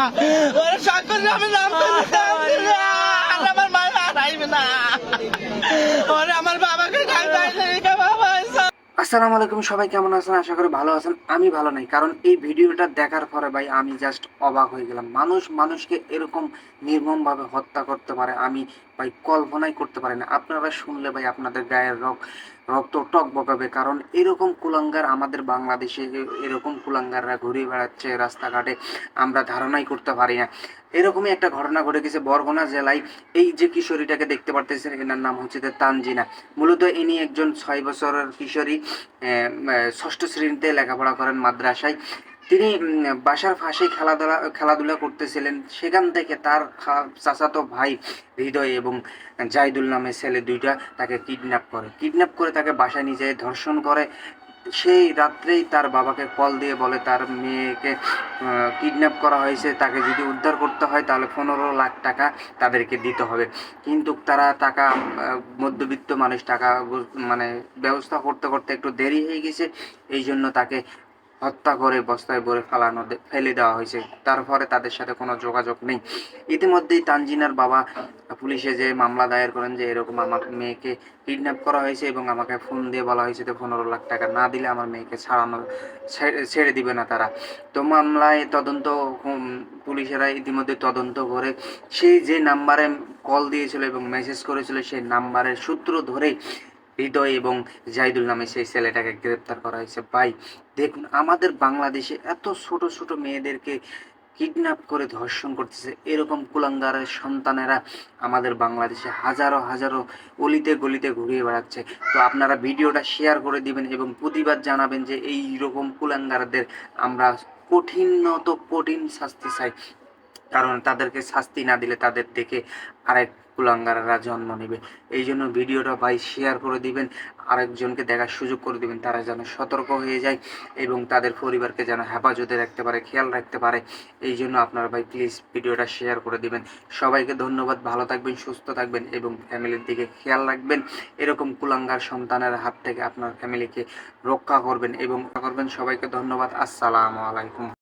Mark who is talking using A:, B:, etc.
A: ওরে সাক্ষর আমি নাম আমার মায়ের হারাইবে না ওরে আমার বাবাকে বাবা।
B: আসসালামু আলাইকুম, সবাই কেমন আছেন? আশা করি ভালো আছেন। আমি ভালো নাই, কারণ এই ভিডিওটা দেখার পরে ভাই আমি জাস্ট অবাক হয়ে গেলাম। মানুষ মানুষকে এরকম নির্মমভাবে হত্যা করতে পারে আমি ভাই কল্পনাই করতে পারি না। আপনারা শুনলে ভাই আপনাদের গায়ের রক্ত টক বকাবে, কারণ এরকম কুলাঙ্গার আমাদের বাংলাদেশে এরকম কুলাঙ্গাররা ঘুরে বেড়াচ্ছে রাস্তাঘাটে, আমরা ধারণাই করতে পারি না। এরকমই একটা ঘটনা ঘটে গেছে বরগুনা জেলায়। এই যে কিশোরীটাকে দেখতে পারতেছেন, এনার নাম হচ্ছে তানজিনা। মূলত ইনি একজন 6 বছরের কিশোরী, ষষ্ঠ শ্রেণীতে লেখাপড়া করেন মাদ্রাসায়। তিনি বাসার পাশেই খেলাধুলা করতেছিলেন। সেখান থেকে তার চাচাতো ভাই হৃদয় এবং জাহিদুল নামে ছেলে দুইটা তাকে কিডন্যাপ করে তাকে বাসায় নিয়ে যায়, ধর্ষণ করে। সেই রাত্রেই তার বাবাকে কল দিয়ে বলে তার মেয়েকে কিডন্যাপ করা হয়েছে, তাকে যদি উদ্ধার করতে হয় তাহলে 15 লাখ টাকা তাদেরকে দিতে হবে। কিন্তু তারা টাকা, মধ্যবিত্ত মানুষ, টাকা মানে ব্যবস্থা করতে করতে একটু দেরি হয়ে গেছে। এই জন্য তাকে হত্যা করে বস্তায় ভরে ফেলে দেওয়া হয়েছে। তারপরে তাদের সাথে কোনো যোগাযোগ নেই। ইতিমধ্যেই তানজিনার বাবা পুলিশে যে মামলা দায়ের করেন যে এরকম আমার মেয়েকে কিডন্যাপ করা হয়েছে এবং আমাকে ফোন দিয়ে বলা হয়েছে যে 15 লাখ টাকা না দিলে আমার মেয়েকে ছেড়ে দিবে না তারা। তো মামলায় তদন্ত, পুলিশেরা ইতিমধ্যে তদন্ত করে সেই যে নাম্বারে কল দিয়েছিল এবং মেসেজ করেছিল সেই নাম্বারের সূত্র ধরেই হৃদয় এবং জাহিদুল নামে সেই ছেলেটাকে গ্রেপ্তার করা হয়েছে। ভাই দেখুন, আমাদের বাংলাদেশে এত ছোট ছোট মেয়েদেরকে কিডন্যাপ করে ধর্ষণ করতেছে এরকম কুলাঙ্গারের সন্তানেরা আমাদের বাংলাদেশে হাজারো হাজারো অলিতে গলিতে ঘুরিয়ে বেড়াচ্ছে। তো আপনারা ভিডিওটা শেয়ার করে দিবেন এবং প্রতিবাদ জানাবেন যে এই রকম কুলাঙ্গারদের আমরা কঠিন শাস্তি চাই, কারণ তাদেরকে শাস্তি না দিলে তাদের দেখে আরেক কুলাঙ্গাররা জন্ম নেবে। এই জন্য ভিডিওটা ভাই শেয়ার করে দিবেন, আরেকজনকে দেখার সুযোগ করে দিবেন, তারা যেন সতর্ক হয়ে যায় এবং তাদের পরিবারকে যেন হেফাজতে রাখতে পারে, খেয়াল রাখতে পারে। এই জন্য আপনারা ভাই প্লিজ ভিডিওটা শেয়ার করে দিবেন। সবাইকে ধন্যবাদ। ভালো থাকবেন, সুস্থ থাকবেন এবং ফ্যামিলির দিকে খেয়াল রাখবেন। এরকম কুলাঙ্গার সন্তানের হাত থেকে আপনার ফ্যামিলিকে রক্ষা করবেন এবং সবাইকে ধন্যবাদ। আসসালামু আলাইকুম।